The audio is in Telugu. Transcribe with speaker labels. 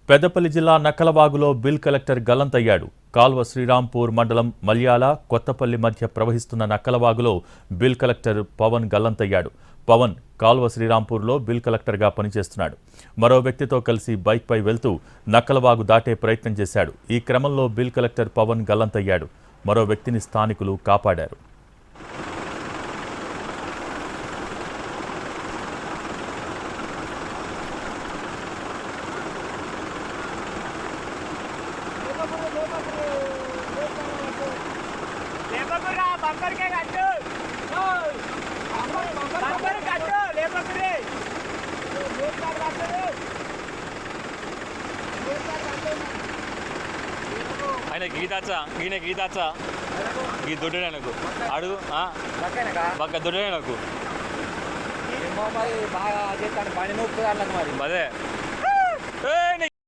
Speaker 1: పెద్దపల్లి జిల్లా నక్కలవాగులో బిల్ కలెక్టర్ గల్లంతయ్యాడు. కాల్వ శ్రీరాంపూర్ మండలం మల్యాల కొత్తపల్లి మధ్య ప్రవహిస్తున్న నక్కలవాగులో బిల్ కలెక్టర్ పవన్ గల్లంతయ్యాడు. పవన్ కాల్వ శ్రీరాంపూర్లో బిల్ కలెక్టర్గా పనిచేస్తున్నాడు. మరో వ్యక్తితో కలిసి బైక్పై వెళ్తూ నక్కలవాగు దాటే ప్రయత్నం చేశాడు. ఈ క్రమంలో బిల్ కలెక్టర్ పవన్ గల్లంతయ్యాడు. మరో వ్యక్తిని స్థానికులు కాపాడారు.
Speaker 2: ఆయన గీతాచా ఈ దొడ్డే నాకు అడుగు పక్క దొడ్డే నాకు
Speaker 3: బాగా చేస్తాను పని నొప్పి మరి
Speaker 2: అదే